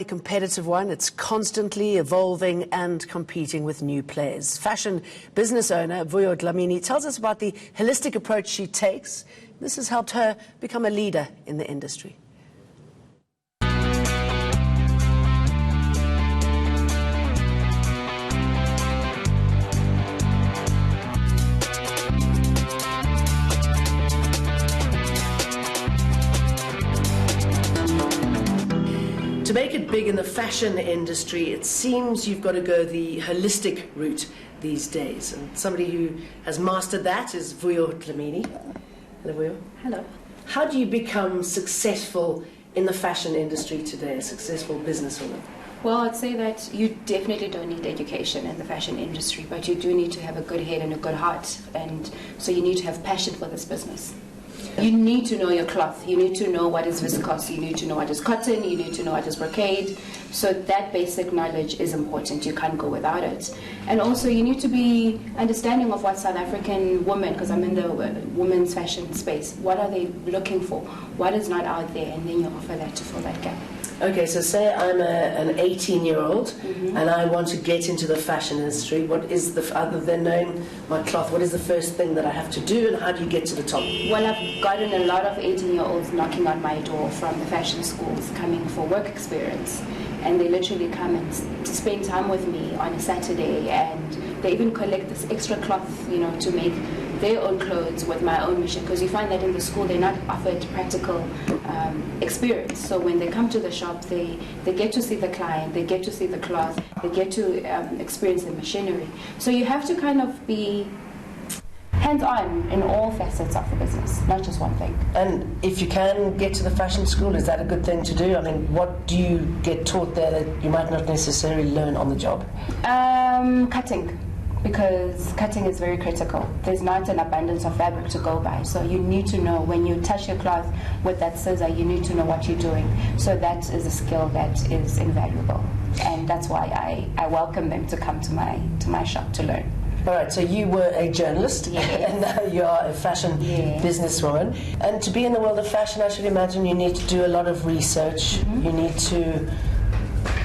A competitive one. It's constantly evolving and competing with new players. Fashion business owner Vuyo Dlamini tells us about the holistic approach she takes. This has helped her become a leader in the industry. To make it big in the fashion industry, it seems you've got to go the holistic route these days. And somebody who has mastered that is Vuyo Dlamini. Hello, Vuyo. Hello. How do you become successful in the fashion industry today, a successful businesswoman? Well, I'd say that you definitely don't need education in the fashion industry, but you do need to have a good head and a good heart. And so you need to have passion for this business. You need to know your cloth, you need to know what is viscose, you need to know what is cotton, you need to know what is brocade. So that basic knowledge is important, you can't go without it. And also you need to be understanding of what South African women, because I'm in the women's fashion space, what are they looking for, what is not out there, and then you offer that to fill that gap. Okay, so say I'm an 18-year-old and I want to get into the fashion industry. What is other than knowing my cloth, what is the first thing that I have to do, and how do you get to the top? Well, I've gotten a lot of 18-year-olds knocking on my door from the fashion schools coming for work experience. And they literally come and to spend time with me on a Saturday, and they even collect this extra cloth, to make their own clothes with my own machine, because you find that in the school they're not offered practical experience. So when they come to the shop, they get to see the client, they get to see the cloth, they get to experience the machinery. So you have to kind of be hands-on in all facets of the business, not just one thing. And if you can get to the fashion school, is that a good thing to do? I mean, what do you get taught there that you might not necessarily learn on the job? Cutting. Because cutting is very critical. There's not an abundance of fabric to go by. So you need to know when you touch your cloth with that scissor, you need to know what you're doing. So that is a skill that is invaluable. And that's why I welcome them to come to my shop to learn. All right, so you were a journalist, and now you are a fashion businesswoman. And to be in the world of fashion, I should imagine you need to do a lot of research. You need to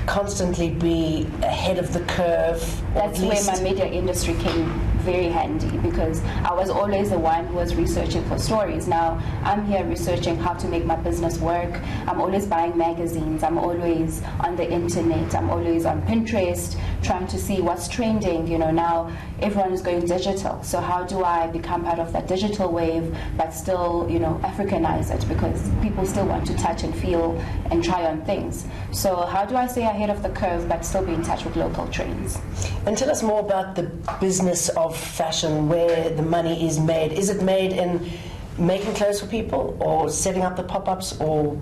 constantly be ahead of the curve. That's where my media industry came very handy, because I was always the one who was researching for stories. Now I'm here researching how to make my business work. I'm always buying magazines, I'm always on the internet, I'm always on Pinterest trying to see what's trending. Now everyone is going digital, so how do I become part of that digital wave but still Africanize it, because people still want to touch and feel and try on things. So how do I stay ahead of the curve but still be in touch with local trends? And tell us more about the business of fashion, where the money is made. Is it made in making clothes for people, or setting up the pop-ups, or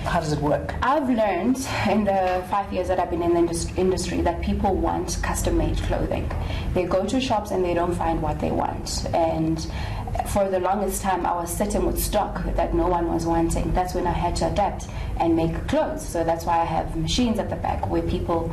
how does it work? I've learned in the 5 years that I've been in the industry that people want custom-made clothing. They go to shops and they don't find what they want. And for the longest time, I was sitting with stock that no one was wanting. That's when I had to adapt and make clothes. So that's why I have machines at the back where people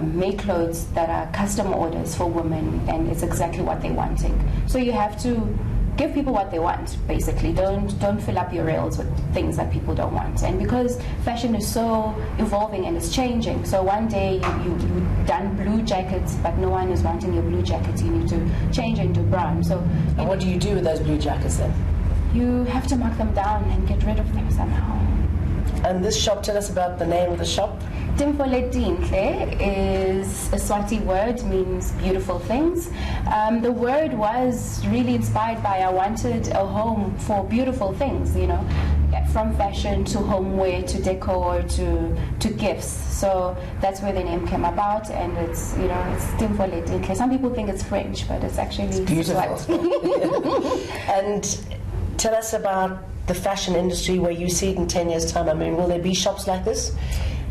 make clothes that are custom orders for women, and it's exactly what they're wanting. So you have to give people what they want, basically. Don't fill up your rails with things that people don't want. And because fashion is so evolving and it's changing, so one day you've done blue jackets, but no one is wanting your blue jackets. You need to change into brown. So, and what do you do with those blue jackets then? You have to mark them down and get rid of them somehow. And this shop, tell us about the name of the shop. Timfoletinhle is a Swati word, means beautiful things. The word was really inspired by I wanted a home for beautiful things, from fashion to homeware to decor to gifts. So that's where the name came about, and it's Timfoletinhle. Some people think it's French, but it's actually beautiful. And tell us about the fashion industry, where you see it in 10 years' time. I mean, will there be shops like this?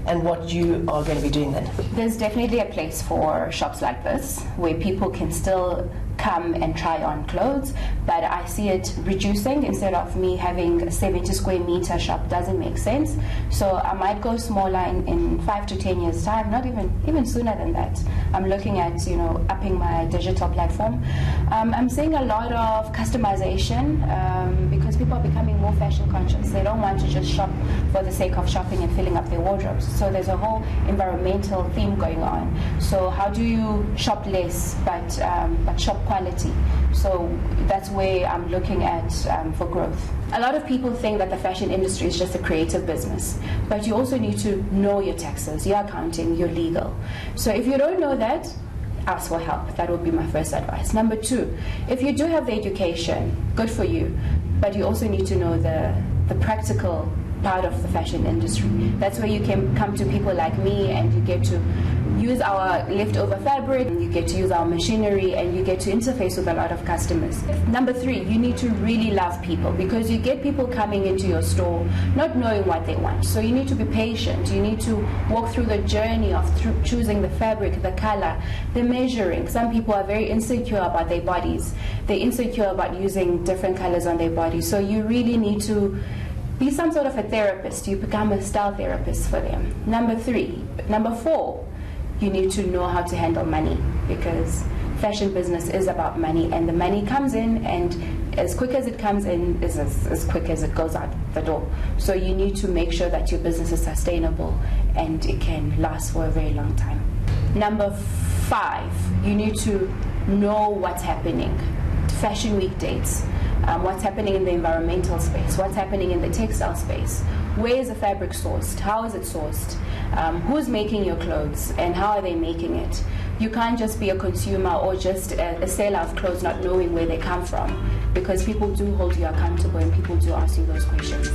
And what you are going to be doing then? There's definitely a place for shops like this, where people can still come and try on clothes, but I see it reducing. Instead of me having a 70 square meter shop, doesn't make sense. So I might go smaller in 5 to 10 years time, not even sooner than that. I'm looking at, you know, upping my digital platform. I'm seeing a lot of customization because people are becoming more fashion conscious. They don't want to just shop for the sake of shopping and filling up their wardrobes. So there's a whole environmental theme going on. So how do you shop less but shop quality? So that's where I'm looking at for growth. A lot of people think that the fashion industry is just a creative business, but you also need to know your taxes, your accounting, your legal. So if you don't know that, ask for help. That would be my first advice. Number 2, if you do have the education, good for you, but you also need to know the practical part of the fashion industry. That's where you can come to people like me and you get to use our leftover fabric, you get to use our machinery, and you get to interface with a lot of customers. Number 3, you need to really love people, because you get people coming into your store not knowing what they want. So you need to be patient. You need to walk through the journey of choosing the fabric, the color, the measuring. Some people are very insecure about their bodies. They're insecure about using different colors on their body. So you really need to be some sort of a therapist. You become a style therapist for them. Number 4, you need to know how to handle money, because fashion business is about money, and the money comes in, and as quick as it comes in is as quick as it goes out the door. So you need to make sure that your business is sustainable and it can last for a very long time. Number 5, you need to know what's happening. Fashion week dates. What's happening in the environmental space, what's happening in the textile space, where is the fabric sourced, how is it sourced, who's making your clothes, and how are they making it. You can't just be a consumer or just a seller of clothes not knowing where they come from, because people do hold you accountable and people do ask you those questions.